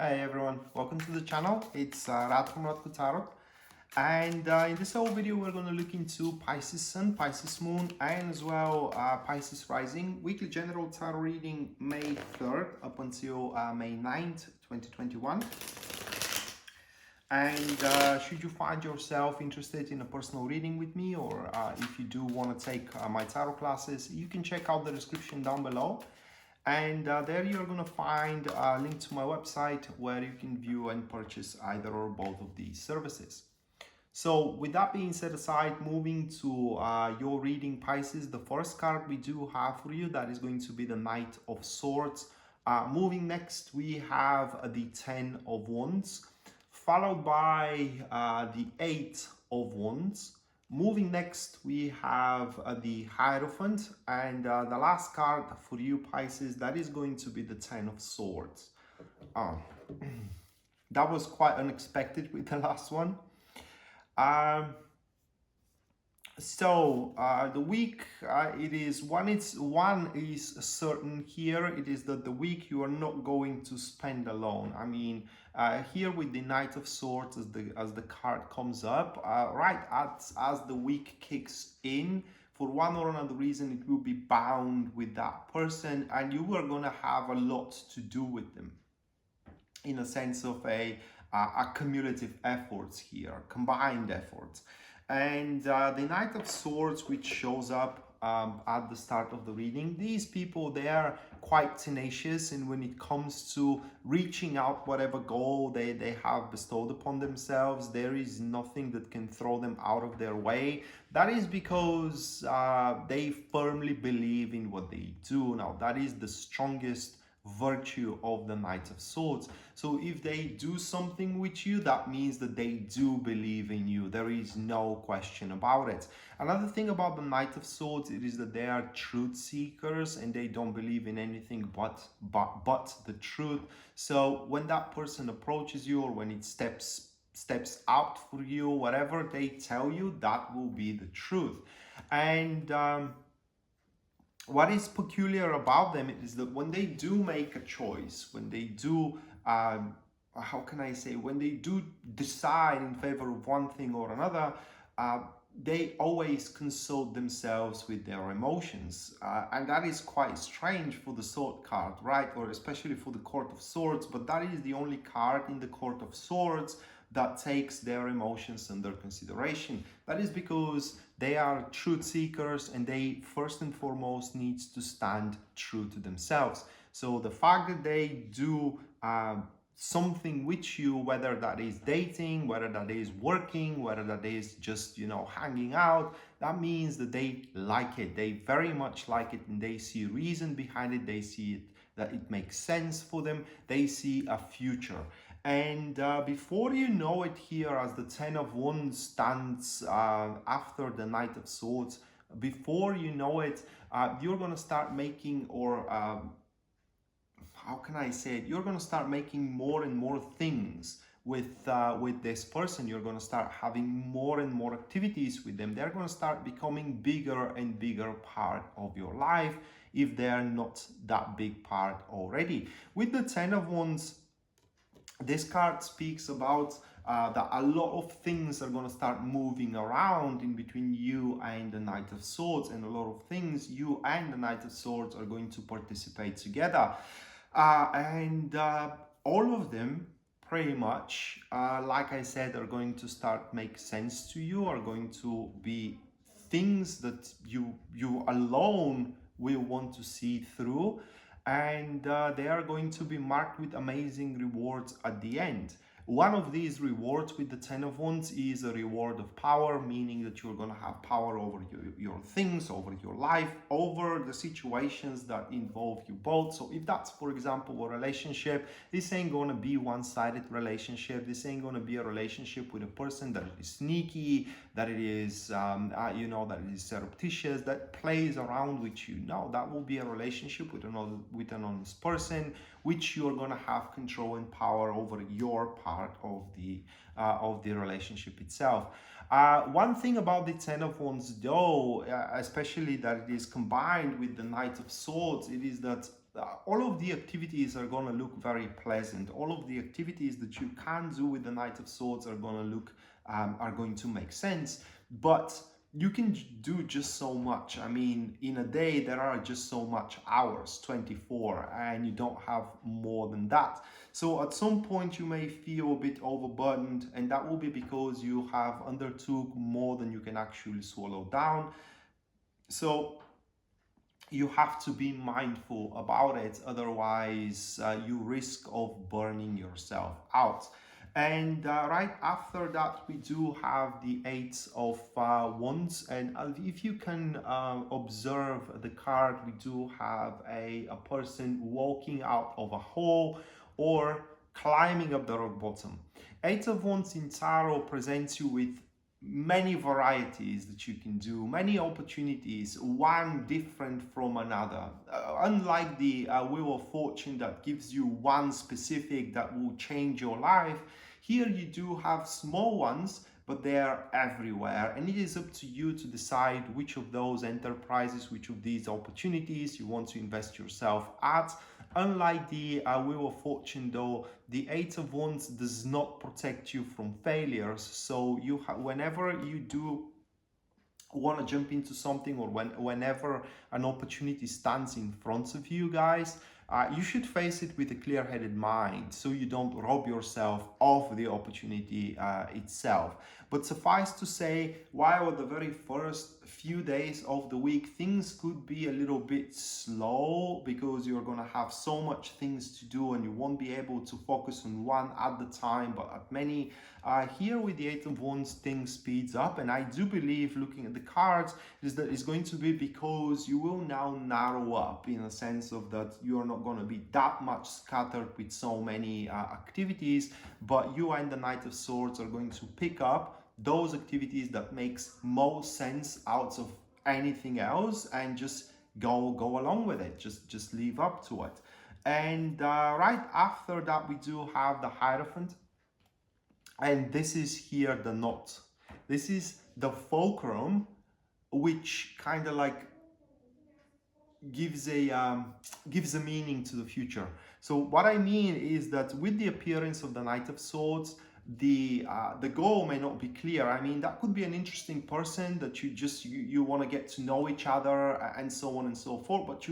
Hey everyone, welcome to the channel. It's Radko from Radko Tarot, and in this whole video we're going to look into Pisces Sun, Pisces Moon, and as well Pisces Rising. Weekly General Tarot reading May 3rd up until May 9th, 2021. And should you find yourself interested in a personal reading with me, or if you do want to take my tarot classes, you can check out the description down below. And there you're going to find a link to my website where you can view and purchase either or both of these services. So with that being set aside, moving to your reading, Pisces, the first card we do have for you, that is going to be the Knight of Swords. Moving next, we have the Ten of Wands, followed by the Eight of Wands. Moving next, we have the Hierophant, and the last card for you, Pisces, that is going to be the Ten of Swords. That was quite unexpected with the last one. The week, it is one is certain here. It is that the week you are not going to spend alone. I mean, here with the Knight of Swords, as the card comes up, right as the week kicks in, for one or another reason, it will be bound with that person, and you are going to have a lot to do with them, in a sense of a cumulative efforts here, combined efforts. And the Knight of Swords, which shows up at the start of the reading, these people, they are quite tenacious, and when it comes to reaching out whatever goal they have bestowed upon themselves, there is nothing that can throw them out of their way. That is because they firmly believe in what they do. Now, that is the strongest virtue of the Knight of Swords. So if they do something with you, that means that they do believe in you. There is no question about it. Another thing about the Knight of Swords, it is that they are truth seekers, and they don't believe in anything but the truth. So when that person approaches you, or when it steps out for you, whatever they tell you, that will be the truth. And what is peculiar about them is that when they do make a choice, when they do, how can I say, when they do decide in favor of one thing or another, they always consult themselves with their emotions. And that is quite strange for the Sword card, right? Or especially for the Court of Swords, but that is the only card in the Court of Swords that takes their emotions under consideration. That is because they are truth seekers, and they first and foremost need to stand true to themselves. So the fact that they do something with you, whether that is dating, whether that is working, whether that is just, hanging out, that means that they like it. They very much like it, and they see reason behind it. They see it, that it makes sense for them. They see a future. And before you know it, here as the Ten of Wands stands after the Knight of Swords, before you know it, you're going to start making, or how can I say it? You're going to start making more and more things with this person. You're going to start having more and more activities with them. They're going to start becoming bigger and bigger part of your life, if they're not that big part already. With the Ten of Wands, this card speaks about that a lot of things are going to start moving around in between you and the Knight of Swords, and a lot of things you and the Knight of Swords are going to participate together. And all of them, pretty much, like I said, are going to start make sense to you, are going to be things that you alone will want to see through. And they are going to be marked with amazing rewards at the end. One of these rewards with the Ten of Wands is a reward of power, meaning that you're going to have power over your things, over your life, over the situations that involve you both. So if that's, for example, a relationship, this ain't going to be one-sided relationship. This ain't going to be a relationship with a person that is sneaky, that it is, that it is surreptitious, that plays around with you. No, that will be a relationship with an honest person, which you're going to have control and power over your part of the relationship itself. One thing about the Ten of Wands, though, especially that it is combined with the Knight of Swords, it is that all of the activities are going to look very pleasant. All of the activities that you can do with the Knight of Swords are going to look are going to make sense, but you can do just so much. I mean, in a day there are just so much hours, 24, and you don't have more than that. So at some point you may feel a bit overburdened, and that will be because you have undertook more than you can actually swallow down. So you have to be mindful about it, otherwise you risk of burning yourself out. And right after that we do have the Eight of Wands, and if you can observe the card, we do have a person walking out of a hole or climbing up the rock bottom. Eight of Wands in tarot presents you with many varieties that you can do, many opportunities, one different from another. Unlike the Wheel of Fortune that gives you one specific that will change your life, here you do have small ones, but they are everywhere, and it is up to you to decide which of those enterprises, which of these opportunities you want to invest yourself at. Unlike the Wheel of Fortune though, the Eight of Wands does not protect you from failures. So you whenever you do want to jump into something, or whenever an opportunity stands in front of you guys, you should face it with a clear-headed mind, so you don't rob yourself of the opportunity itself. But suffice to say, while the very first few days of the week things could be a little bit slow because you're going to have so much things to do and you won't be able to focus on one at the time, but at many, here with the Eight of Wands things speeds up. And I do believe, looking at the cards, is that it's going to be because you will now narrow up, in a sense of that you're not going to be that much scattered with so many activities, but you and the Knight of Swords are going to pick up those activities that makes most sense out of anything else and just go along with it, just live up to it. And right after that we do have the Hierophant, and this is here the knot. This is the fulcrum, which kind of like gives a meaning to the future. So what I mean is that with the appearance of the Knight of Swords, the goal may not be clear. I mean, that could be an interesting person that you want to get to know each other and so on and so forth, but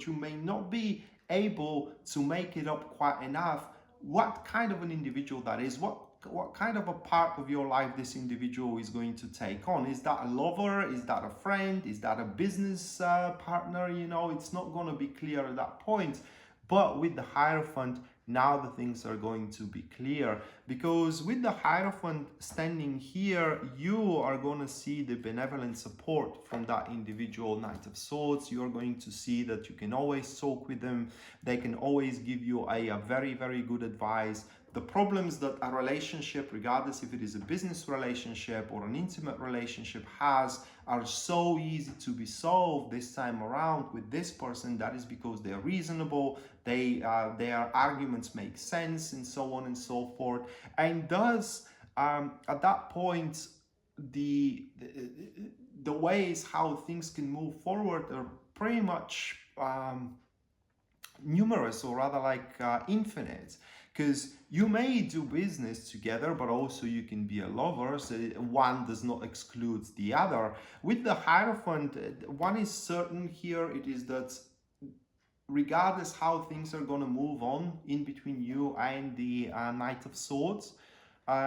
you may not be able to make it up quite enough what kind of an individual that is, what kind of a part of your life this individual is going to take on. Is that a lover? Is that a friend? Is that a business partner? You know, it's not going to be clear at that point. But with the Hierophant, now the things are going to be clear, because with the Hierophant standing here, you are going to see the benevolent support from that individual Knight of Swords. You're going to see that you can always talk with them. They can always give you a very, very good advice. The problems that a relationship, regardless if it is a business relationship or an intimate relationship, has, are so easy to be solved this time around with this person. That is because they're reasonable, their arguments make sense, and so on and so forth. And thus, at that point, the ways how things can move forward are pretty much numerous, or rather like infinite. Because you may do business together, but also you can be a lover, so one does not exclude the other. With the Hierophant, one is certain here, it is that regardless how things are going to move on in between you and the Knight of Swords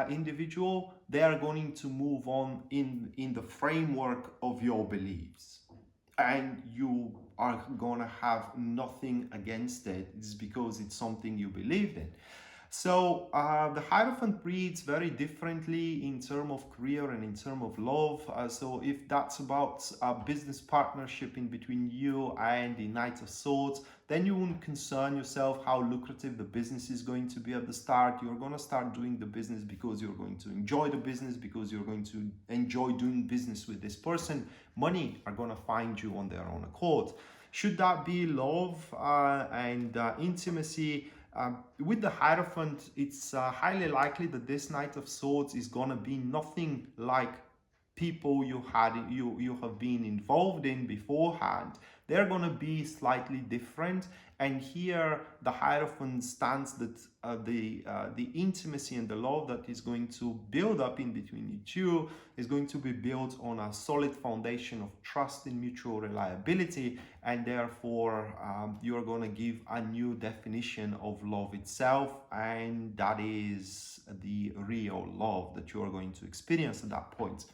individual, they are going to move on in the framework of your beliefs. And you are gonna have nothing against it. It's because it's something you believe in. So the Hierophant reads very differently in terms of career and in terms of love. So if that's about a business partnership in between you and the Knight of Swords, then you wouldn't concern yourself how lucrative the business is going to be at the start. You're going to start doing the business because you're going to enjoy the business, because you're going to enjoy doing business with this person. Money are going to find you on their own accord. Should that be love and intimacy, with the Hierophant, it's highly likely that this Knight of Swords is going to be nothing like people you have been involved in beforehand. they're going to be slightly different. And here the Hierophant stands that the intimacy and the love that is going to build up in between you two is going to be built on a solid foundation of trust and mutual reliability, and therefore you're going to give a new definition of love itself, and that is the real love that you are going to experience at that point.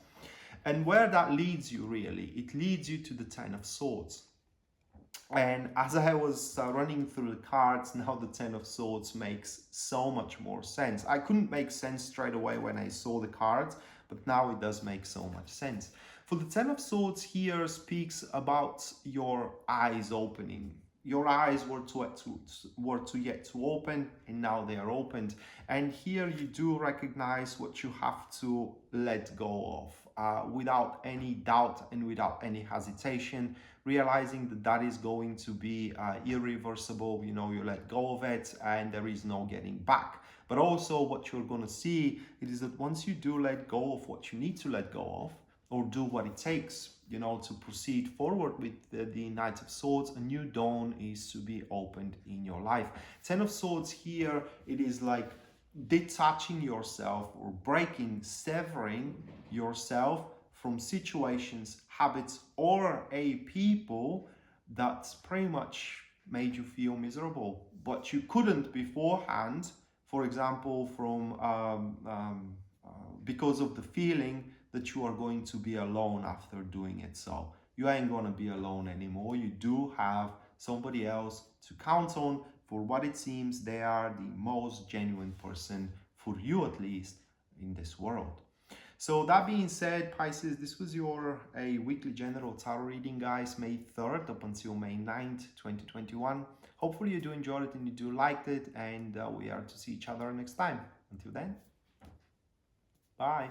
And where that leads you, really, it leads you to the Ten of Swords. And as I was running through the cards, now the Ten of Swords makes so much more sense. I couldn't make sense straight away when I saw the cards, but now it does make so much sense. For the Ten of Swords here speaks about your eyes opening. Your eyes were yet to open, and now they are opened. And here you do recognize what you have to let go of without any doubt and without any hesitation, realizing that that is going to be irreversible. You know, you let go of it and there is no getting back. But also what you're going to see is that once you do let go of what you need to let go of, or do what it takes, you know, to proceed forward with the Knight of Swords, a new dawn is to be opened in your life. Ten of Swords here, it is like detaching yourself or breaking, severing yourself from situations, habits, or a people that's pretty much made you feel miserable, but you couldn't beforehand, for example, from because of the feeling that you are going to be alone after doing it. So you ain't gonna be alone anymore. You do have somebody else to count on. For what it seems, they are the most genuine person, for you at least, in this world. So that being said, Pisces, this was your weekly general tarot reading, guys, May 3rd up until May 9th, 2021. Hopefully you do enjoy it and you do like it, and we are to see each other next time. Until then, bye.